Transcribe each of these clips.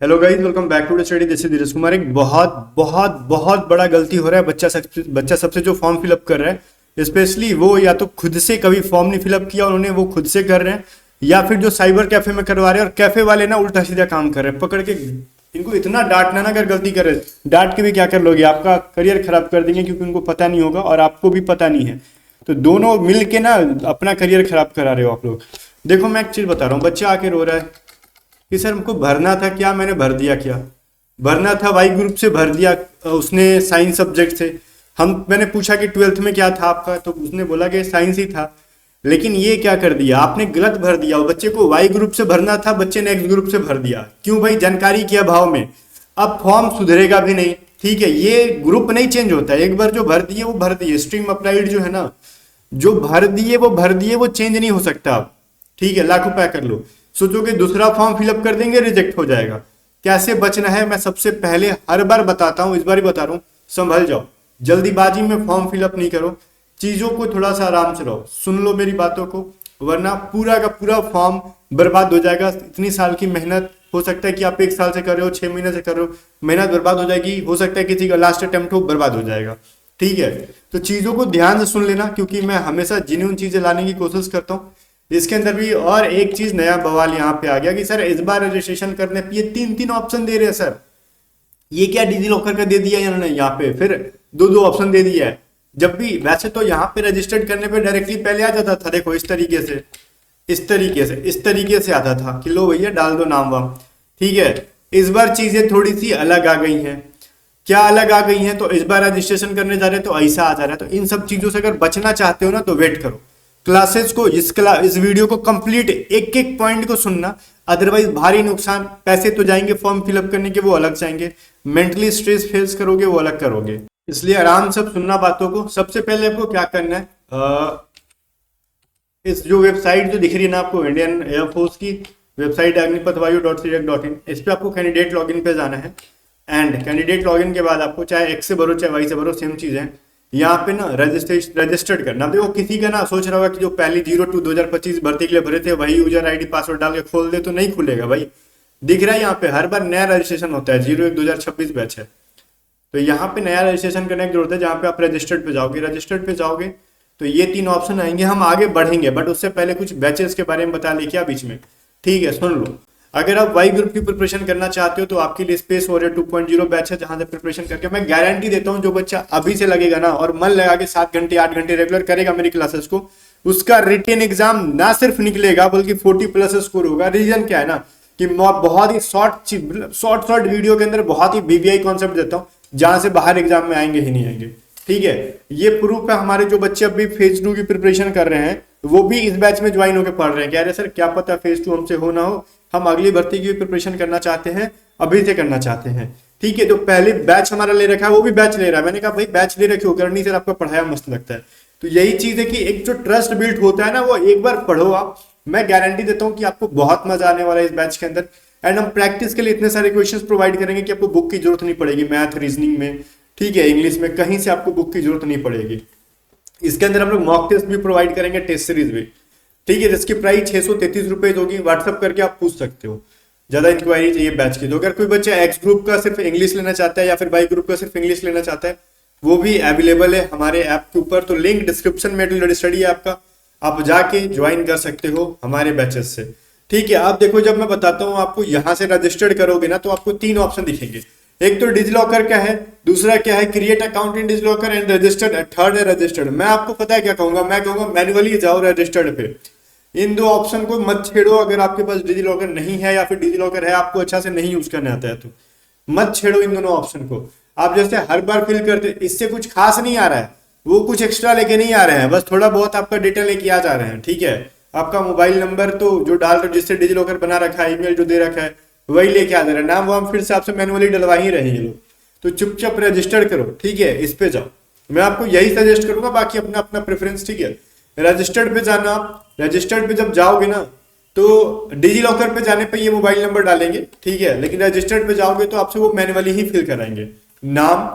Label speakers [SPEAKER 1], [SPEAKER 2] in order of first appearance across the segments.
[SPEAKER 1] Hello guys, welcome back to the study. This is Dheeraj Kumar. एक बहुत बहुत बहुत बड़ा गलती हो रहा है बच्चा सबसे जो फॉर्म फिलअप कर रहा है, स्पेशली वो या तो खुद से कभी फॉर्म नहीं फिलअप किया उन्होंने, वो खुद से कर रहे हैं, या फिर जो साइबर कैफे में करवा रहे हैं और कैफे वाले ना उल्टा सीधा काम कर रहे हैं। पकड़ के इनको इतना डांटना ना, अगर गलती करे डांट के भी क्या कर लोगे, आपका करियर खराब कर देंगे, क्योंकि उनको पता नहीं होगा और आपको भी पता नहीं है। तो दोनों मिल के ना अपना करियर खराब करा रहे हो आप लोग। देखो, मैं एक चीज बता रहा हूँ, बच्चा आके रो रहा है कि सर हमको भरना था, क्या मैंने भर दिया, क्या भरना था, वाई ग्रुप से भर दिया उसने, साइंस सब्जेक्ट से। मैंने पूछा कि ट्वेल्थ में क्या था आपका, तो उसने बोला कि साइंस ही था। लेकिन ये क्या कर दिया आपने, गलत भर दिया। और बच्चे को वाई ग्रुप से भरना था, बच्चे ने एक्स ग्रुप से भर दिया। क्यों भाई? जानकारी के अभाव में। अब फॉर्म सुधरेगा भी नहीं, ठीक है। ये ग्रुप नहीं चेंज होता है, एक बार जो भर दिए वो भर दिए। स्ट्रीम अप्लाइड जो है ना, जो भर दिए वो भर दिए, वो चेंज नहीं हो सकता। अब ठीक है, लाख रुपया कर लो, सोचोगे दूसरा फॉर्म फिलअप कर देंगे, रिजेक्ट हो जाएगा। कैसे बचना है मैं सबसे पहले हर बार बताता हूं, इस बार ही बता रहा हूं, संभल जाओ। जल्दीबाजी में फॉर्म फिलअप नहीं करो, चीजों को थोड़ा सा आराम से रहो, सुन लो मेरी बातों को, वरना पूरा का पूरा फॉर्म बर्बाद हो जाएगा। इतनी साल की मेहनत, हो सकता है कि आप 1 साल से कर रहे हो, 6 महीने से कर रहे हो, मेहनत बर्बाद हो जाएगी। हो सकता है किसी का लास्ट अटेम्प्ट हो, बर्बाद हो जाएगा। ठीक है, तो चीजों को ध्यान से सुन लेना, क्योंकि मैं हमेशा जेन्युइन चीजें लाने की कोशिश करता हूँ। इसके अंदर भी और एक चीज नया बवाल यहाँ पे आ गया कि सर इस बार रजिस्ट्रेशन करने पे ये 3 ऑप्शन दे रहे हैं। सर ये क्या डिजी लॉकर का दे दिया इन्होंने, यहाँ पे फिर 2 ऑप्शन दे दिया है। जब भी वैसे तो यहाँ पे रजिस्टर्ड करने पे डायरेक्टली पहले आ जाता था, देखो इस तरीके से, इस तरीके से आता था कि लो भैया डाल दो नाम वाम। ठीक है, इस बार चीजें थोड़ी सी अलग आ गई हैं। क्या अलग आ गई हैं? तो इस बार रजिस्ट्रेशन करने जा रहे हैं तो ऐसा आ जा रहा है। तो इन सब चीजों से अगर बचना चाहते हो ना, तो वेट करो क्लासेस को, इस वीडियो को कंप्लीट एक एक पॉइंट को सुनना, अदरवाइज भारी नुकसान। पैसे तो जाएंगे फॉर्म फिलअप करने के, वो अलग जाएंगे, मेंटली स्ट्रेस फेस करोगे, वो अलग करोगे। इसलिए आराम से सुनना बातों को। सबसे पहले आपको क्या करना है, इस जो वेबसाइट जो दिख रही है ना आपको, इंडियन एयरफोर्स की वेबसाइट agnipathvayu.cjec.in, इस पे आपको कैंडिडेट लॉगिन पे जाना है। एंड कैंडिडेट लॉगिन के बाद आपको चाहे एक्स से भरो चाहे वाई से भरो, सेम चीज है। यहाँ पे ना रजिस्टर्ड करना। देखो किसी का ना सोच रहा होगा कि जो पहली 02/2025 भर्ती के लिए भरे थे वही यूजर आईडी पासवर्ड डाल के खोल दे, तो नहीं खुलेगा भाई। दिख रहा है यहाँ पे हर बार नया रजिस्ट्रेशन होता है, 01/2026 बैच है। तो यहाँ पे नया रजिस्ट्रेशन करने की जरूरत है, जहाँ पे आप रजिस्टर्ड पे जाओगे। रजिस्टर्ड पे जाओगे तो ये 3 ऑप्शन आएंगे। हम आगे बढ़ेंगे, बट उससे पहले कुछ बैचेस के बारे में बता ले क्या बीच में, ठीक है, सुन लो। अगर आप वाई ग्रुप की प्रिपरेशन करना चाहते हो तो आपके लिए स्पेस वॉरियर 2.0 बैच है, जहां से प्रिपरेशन करके मैं गारंटी देता हूं, जो बच्चा अभी से लगेगा ना और मन लगा के 7 घंटे 8 घंटे रेगुलर करेगा मेरी क्लासेस को, उसका रिटेन एग्जाम ना सिर्फ निकलेगा बल्कि 40+ स्कोर होगा। रीजन क्या है ना, कि मैं बहुत ही शॉर्ट वीडियो के अंदर बहुत ही बीबीआई कॉन्सेप्ट देता हूँ, जहां से बाहर एग्जाम में आएंगे ही नहीं आएंगे। ठीक है, ये प्रूफ है। हमारे जो बच्चे अभी फेज 2 की प्रिपरेशन कर रहे हैं, वो भी इस बैच में ज्वाइन होकर पढ़ रहे हैं। कह रहे सर क्या पता फेज 2 हमसे हो ना हो, हम अगली भर्ती की प्रिपरेशन करना चाहते हैं, अभी से करना चाहते हैं। ठीक है, तो पहले बैच हमारा ले रखा है, वो भी बैच ले रहा है। मैंने कहा भाई बैच ले रखे हो, करनी सर आपका पढ़ाया मस्त लगता है। तो यही चीज है कि एक जो ट्रस्ट बिल्ड होता है ना, वो एक बार पढ़ो आप, मैं गारंटी देता हूँ कि आपको बहुत मजा आने वाला है इस बैच के अंदर। एंड हम प्रैक्टिस के लिए इतने सारे क्वेश्चंस प्रोवाइड करेंगे कि आपको बुक की जरूरत नहीं पड़ेगी। मैथ, रीजनिंग में, ठीक है, इंग्लिश में, कहीं से आपको बुक की जरूरत नहीं पड़ेगी। इसके अंदर हम लोग मॉक टेस्ट भी प्रोवाइड करेंगे, टेस्ट सीरीज भी। ठीक है, जिसकी प्राइस 633 रुपए होगी। व्हाट्सअप करके आप पूछ सकते हो, ज्यादा इंक्वायरी चाहिए बैच की। तो अगर कोई बच्चा एक्स ग्रुप का सिर्फ इंग्लिश लेना चाहता है या फिर वाई ग्रुप का सिर्फ इंग्लिश लेना चाहता है, वो भी अवेलेबल है हमारे ऐप के ऊपर। तो लिंक डिस्क्रिप्शन में स्टडी है आपका, आप जाके ज्वाइन कर सकते हो हमारे बैचेस से। ठीक है, आप देखो जब मैं बताता हूँ आपको, यहाँ से रजिस्टर्ड करोगे ना तो आपको 3 ऑप्शन दिखेंगे। एक तो डिजिलॉकर का है, दूसरा क्या है create account in DigiLocker, and registered, third है रजिस्टर्ड। मैं आपको पता है क्या कहूंगा, मैं कहूंगा मैन्युअली जाओ रजिस्टर्ड पे। इन 2 ऑप्शन को मत छेड़ो। अगर आपके पास डिजिलॉकर नहीं है या फिर डिजिलॉकर है आपको अच्छा से नहीं यूज करने आता है, तो मत छेड़ो इन दोनों ऑप्शन को। आप जैसे हर बार फिल करते, इससे कुछ खास नहीं आ रहा है, वो कुछ एक्स्ट्रा लेके नहीं आ रहे हैं, बस थोड़ा बहुत आपका डेटा लेके आ जा रहे हैं। ठीक है, आपका मोबाइल नंबर तो जो डाल रहे, जिससे डिजिलॉकर बना रखा है, ईमेल जो दे रखा है, वही लेके आ जा रहा है। नाम वाम फिर से आपसे मैनुअली डलवा ही रहे हैं लोग। तो चुपचाप रजिस्टर करो। ठीक है, इस पे जाओ, मैं आपको यही सजेस्ट करूंगा, बाकी अपना अपना प्रेफरेंस। ठीक है, रजिस्टर्ड पे जाना। आप रजिस्टर्ड पे जब जाओगे ना, तो डिजिलॉकर पे जाने पे ये मोबाइल नंबर डालेंगे, ठीक है, लेकिन रजिस्टर्ड पे जाओगे तो आपसे वो मैन्युअली ही फिल कराएंगे, नाम,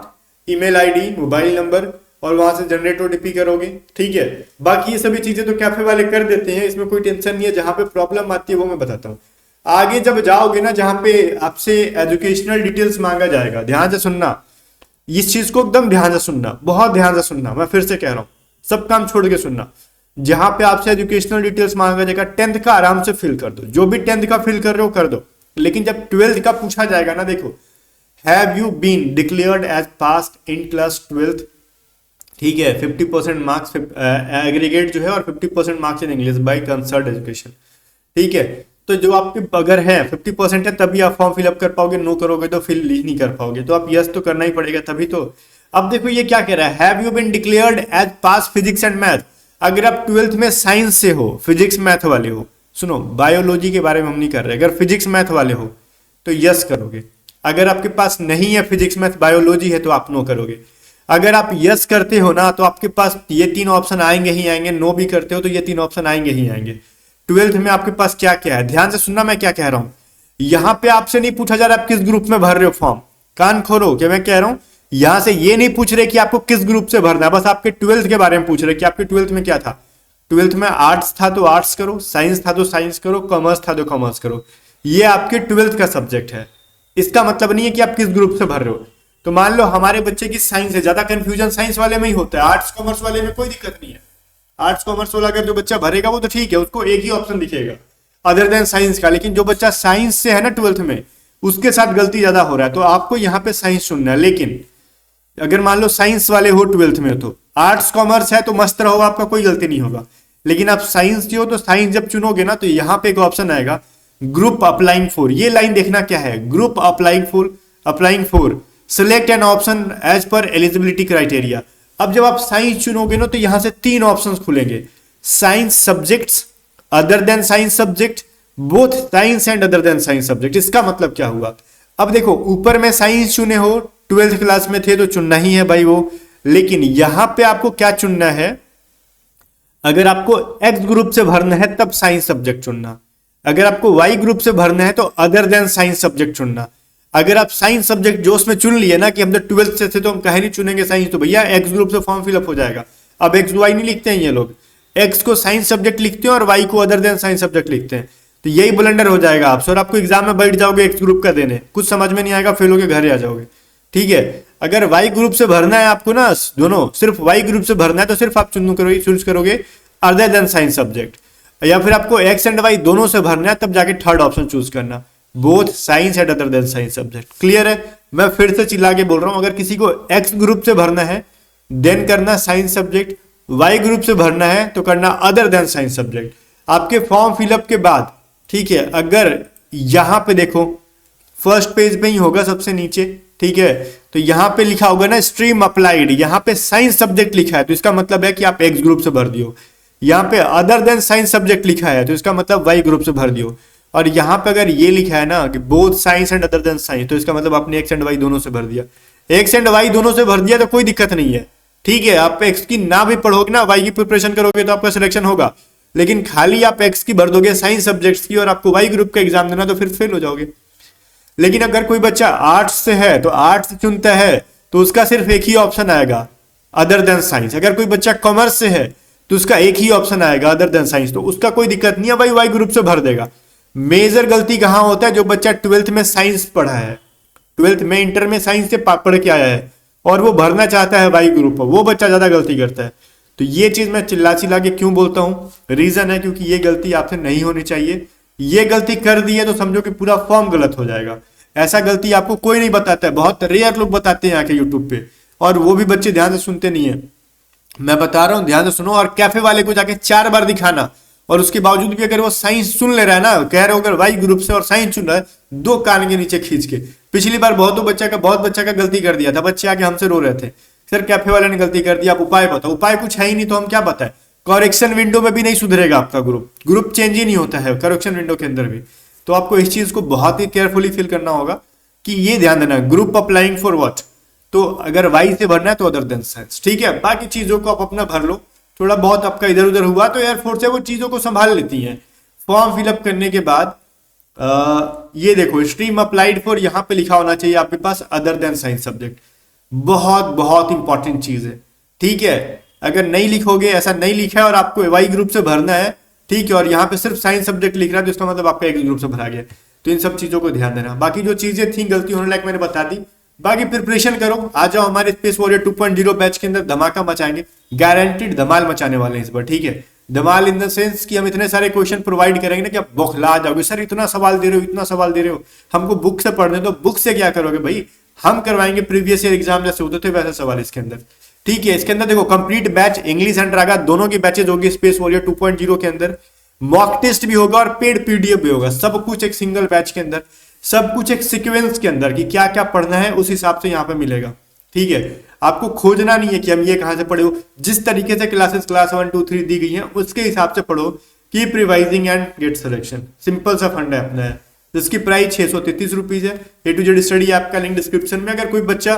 [SPEAKER 1] ईमेल आईडी, मोबाइल नंबर, और वहां से जनरेट ओटीपी करोगे। ठीक है, बाकी ये सभी चीजें तो कैफे वाले कर देते हैं, इसमें कोई टेंशन नहीं है। जहां पे प्रॉब्लम आती है वो मैं बताता हूँ। आगे जब जाओगे ना जहां पे आपसे एजुकेशनल डिटेल्स मांगा जाएगा, ध्यान से सुनना, इस चीज को एकदम ध्यान से सुनना, बहुत ध्यान से सुनना, मैं फिर से कह रहा हूं, सब काम छोड़ के सुनना। जहां पे आपसे एजुकेशनल डिटेल्स मांगा जाएगा, 10th का आराम से फिल कर दो, जो भी 10th का फिल कर रहे हो कर दो, लेकिन जब 12th का पूछा जाएगा ना, देखो, have you been declared as passed in class 12th, ठीक है, 50% मार्क्स एग्रीगेट जो है और 50% marks in English by concert education, ठीक है। तो जो आपके अगर है 50% है तभी आप फॉर्म फिलअप कर पाओगे, नो करोगे तो फिल ही नहीं कर पाओगे, तो आप यस तो करना ही पड़ेगा तभी तो। अब देखो ये क्या कह रहा है, have you been declared as pass physics and math. अगर आप 12th में साइंस से हो, फिजिक्स मैथ वाले हो, सुनो बायोलॉजी के बारे में हम नहीं कर रहे, अगर फिजिक्स मैथ वाले हो तो यस करोगे, अगर आपके पास नहीं है फिजिक्स मैथ बायोलॉजी है तो आप नो करोगे। अगर आप यस करते हो ना तो आपके पास ये 3 ऑप्शन आएंगे ही आएंगे, नो भी करते हो तो ये 3 ऑप्शन आएंगे ही आएंगे। 12th में आपके पास क्या क्या है, ध्यान से सुनना मैं क्या कह रहा हूं। यहां पे आपसे नहीं पूछा जा रहा आप किस ग्रुप में भर रहे हो फॉर्म, कान खोलो क्या मैं कह रहा हूं। यहां से ये नहीं पूछ रहे कि आपको किस ग्रुप से भरना है, बस आपके 12th के बारे में पूछ रहे कि आपके 12th में क्या था। 12th में आर्ट्स था तो आर्ट्स करो, साइंस था तो साइंस करो, कॉमर्स था तो कॉमर्स करो, ये आपके 12th का सब्जेक्ट है। इसका मतलब नहीं है कि आप किस ग्रुप से भर रहे हो। तो मान लो हमारे बच्चे की साइंस है, ज्यादा कंफ्यूजन साइंस वाले में ही होता है, आर्ट्स कॉमर्स वाले में कोई दिक्कत नहीं है। आर्ट्स कॉमर्स वाला अगर जो बच्चा भरेगा वो तो ठीक है, उसको एक ही ऑप्शन दिखेगा अदर देन साइंस का, लेकिन जो बच्चा साइंस से है ना 12th में, उसके साथ गलती ज्यादा हो रहा है, तो आपको यहाँ पे साइंस चुनना है। लेकिन अगर मान लो साइंस वाले हो 12th में तो आर्ट्स कॉमर्स है तो मस्त रहोगा, आपका कोई गलती नहीं होगा। लेकिन आप साइंस हो तो साइंस जब चुनोगे ना तो यहाँ पे एक ऑप्शन आएगा ग्रुप अप्लाइंग फॉर, ये लाइन देखना क्या है, group applying for select an option as per eligibility criteria. अब जब आप साइंस चुनोगे ना तो यहां से 3 ऑप्शंस खुलेंगे, science subjects, other than science subject, both science and other than science subject. इसका मतलब क्या हुआ, अब देखो ऊपर में साइंस चुने हो, 12th क्लास में थे तो चुनना ही है भाई वो, लेकिन यहां पे आपको क्या चुनना है, अगर आपको एक्स ग्रुप से भरना है तब साइंस सब्जेक्ट चुनना, अगर आपको वाई ग्रुप से भरना है तो अदर देन साइंस सब्जेक्ट चुनना। अगर आप साइंस सब्जेक्ट जोश में चुन लिए ना कि हम तो 12th से थे तो हम कहीं नहीं चुनेंगे साइंस, तो भैया एक्स ग्रुप से फॉर्म फिलअप हो जाएगा। अब एक्स वाई नहीं लिखते हैं ये लोग, एक्स को साइंस सब्जेक्ट लिखते हैं और वाई को अदर देन साइंस सब्जेक्ट लिखते हैं, तो यही ब्लंडर हो जाएगा आपसे और आपको एग्जाम में बैठ जाओगे एक्स ग्रुप का देने, कुछ समझ में नहीं आएगा, फेल होके घर आ जाओगे। ठीक है, अगर वाई ग्रुप से भरना है आपको ना, दोनों सिर्फ वाई ग्रुप से भरना है तो सिर्फ आप चूज करोगे अदर देन साइंस सब्जेक्ट, या फिर आपको एक्स एंड वाई दोनों से भरना है तब जाके थर्ड ऑप्शन चूज करना, both science and other than science subject. Clear है, मैं फिर से चिल्ला के बोल रहा हूं, अगर किसी को एक्स ग्रुप से भरना है देन करना साइंस सब्जेक्ट, वाई ग्रुप से भरना है तो करना अदर देन साइंस सब्जेक्ट। आपके फॉर्म फिलअप के बाद, ठीक है, अगर यहां पे देखो फर्स्ट पेज पे ही होगा सबसे नीचे, ठीक है, तो यहां पे लिखा होगा ना स्ट्रीम अप्लाइड, यहां पे साइंस सब्जेक्ट लिखा है तो इसका मतलब है कि आप एक्स ग्रुप से भर दियो। यहां पे अदर देन साइंस सब्जेक्ट लिखा है तो इसका मतलब वाई ग्रुप से भर दियो। और यहां पे अगर ये लिखा है ना कि both science and other than science, तो इसका मतलब आपने एक्स एंड वाई दोनों से भर दिया। एक्स एंड वाई दोनों से भर दिया तो कोई दिक्कत नहीं है, ठीक है, आप एक्स की ना भी पढ़ोगे ना, वाई की प्रिपरेशन करोगे तो आपका सिलेक्शन होगा, लेकिन खाली आप एक्स की भर दोगे साइंस सब्जेक्ट्स की और आपको वाई ग्रुप का एग्जाम देना तो फिर फेल हो जाओगे। लेकिन अगर कोई बच्चा आर्ट्स से है तो आर्ट्स चुनता है तो उसका सिर्फ एक ही ऑप्शन आएगा अदर देन साइंस। अगर कोई बच्चा कॉमर्स से है तो उसका एक ही ऑप्शन आएगा अदर देन साइंस, तो उसका कोई दिक्कत नहीं है भाई, वाई ग्रुप से भर देगा। मेजर गलती कहां होता है, जो बच्चा 12th में साइंस पढ़ा है, 12th में इंटर में साइंस से पढ़ के आया है और वो भरना चाहता है वाई ग्रुप, वो बच्चा ज्यादा गलती करता है। तो ये चीज मैं चिल्ला चिल्ला के क्यों बोलता हूं, रीजन है क्योंकि ये गलती आपसे नहीं होनी चाहिए। ये गलती कर दी है तो समझो कि पूरा फॉर्म गलत हो जाएगा। ऐसा गलती आपको कोई नहीं बताता है, बहुत रेयर लोग बताते हैं आके यूट्यूब पे, और वो भी बच्चे ध्यान से सुनते नहीं है। मैं बता रहा हूं ध्यान से सुनो, और कैफे वाले को जाके 4 बार दिखाना और उसके बावजूद भी अगर वो साइंस सुन ले रहा है ना, कह रहे हो अगर वाई ग्रुप से और साइंस चुन रहा है, 2 कान के नीचे खींच के। पिछली बार बहुत बच्चा का गलती कर दिया था, बच्चे आके हमसे रो रहे थे सर कैफे वाले ने गलती कर दिया, आप उपाय बताओ। उपाय कुछ है ही नहीं तो हम क्या बताएं, करेक्शन विंडो में भी नहीं सुधरेगा आपका ग्रुप चेंज ही नहीं होता है करेक्शन विंडो के अंदर भी। तो आपको इस चीज को बहुत ही केयरफुली फिल करना होगा कि ये ध्यान देना, ग्रुप अप्लाइंग फॉर व्हाट, तो अगर वाई से भरना है तो अदर देन साइंस, ठीक है। बाकी चीजों को आप अपना भर लो, थोड़ा बहुत आपका इधर उधर हुआ तो एयरफोर्स है वो चीजों को संभाल लेती हैं। फॉर्म फिलअप करने के बाद ये देखो स्ट्रीम अप्लाइड फॉर, यहां पे लिखा होना चाहिए आपके पास अदर देन साइंस सब्जेक्ट, बहुत बहुत इंपॉर्टेंट चीज है, ठीक है। अगर नहीं लिखोगे, ऐसा नहीं लिखा है और आपको वाई ग्रुप से भरना है ठीक है, और यहाँ पे सिर्फ साइंस सब्जेक्ट लिख रहा है तो इसका मतलब आपका एक्स ग्रुप से भरा गया। तो इन सब चीजों को ध्यान देना। बाकी जो चीजें थी गलती होने लायक मैंने बता दी। बाकी प्रिपरेशन करो, आ जाओ हमारे स्पेस वॉरियर 2.0 बैच के अंदर, धमाका मचाएंगे, गारंटीड धमाल मचाने वाले हैं इस बार, ठीक है। धमाल इन द सेंस कि हम इतने सारे क्वेश्चन प्रोवाइड करेंगे ना कि आप बौखला जाओगे, सर इतना सवाल दे रहे हो, इतना सवाल दे रहे हो, हमको बुक से पढ़ने दो। बुक से क्या करोगे भाई, हम करवाएंगे प्रीवियस ईयर एग्जाम जैसे होते थे वैसे सवाल इसके अंदर, ठीक है। इसके अंदर देखो कंप्लीट बैच इंग्लिश एंड रागा दोनों की बैचेज होगी स्पेस वॉरियर 2.0 के अंदर। मॉक टेस्ट भी होगा और पेड पीडीएफ भी होगा, सब कुछ एक सिंगल बैच के अंदर, सब कुछ एक सीक्वेंस के अंदर कि क्या क्या पढ़ना है उस हिसाब से यहाँ पे मिलेगा, ठीक है। आपको खोजना नहीं है कि हम ये कहां से पढ़े हो, जिस तरीके से क्लासेस क्लास 1 2 3 दी गई हैं उसके हिसाब से पढ़ो। Keep revising and get selection, simple सा फंड है अपना है, जिसकी प्राइस 633 रुपीज है। A to Z study app का लिंक डिस्क्रिप्शन में। अगर कोई बच्चा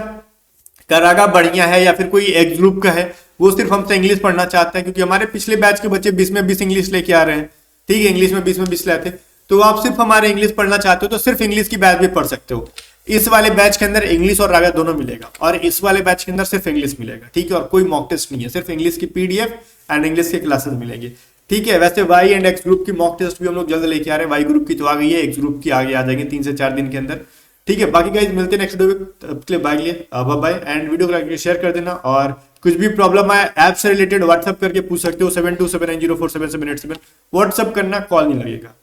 [SPEAKER 1] का रागा बढ़िया है या फिर कोई एक्स ग्रुप का है, वो सिर्फ हमसे इंग्लिश पढ़ना चाहता है, क्योंकि हमारे पिछले बैच के बच्चे 20 में 20 इंग्लिश लेके आ रहे हैं, ठीक है, इंग्लिश में 20 में 20 लाते। तो आप सिर्फ हमारे इंग्लिश पढ़ना चाहते हो तो सिर्फ इंग्लिश की बैच भी पढ़ सकते हो। इस वाले बैच के अंदर इंग्लिश और रागा दोनों मिलेगा, और इस वाले बैच के अंदर सिर्फ इंग्लिश मिलेगा, ठीक है। और कोई मॉक टेस्ट नहीं है, सिर्फ इंग्लिश की पीडीएफ एंड इंग्लिश के क्लासेस मिलेंगे, ठीक है। वैसे वाई एंड एक्स ग्रुप की मॉक टेस्ट भी हम लोग जल्द लेके आ रहे हैं। वाई ग्रुप की तो आ गई है, एक्स ग्रुप की आगे आ जाएगी 3 से 4 दिन के अंदर, ठीक है। बाकी गाइस मिलते हैं next video, bye bye. And video को शेयर कर देना, और कुछ भी प्रॉब्लम आए ऐप से रिलेटेड व्हाट्सअप करके पूछ सकते हो 7279047787। व्हाट्सअप करना, कॉल नहीं लगेगा।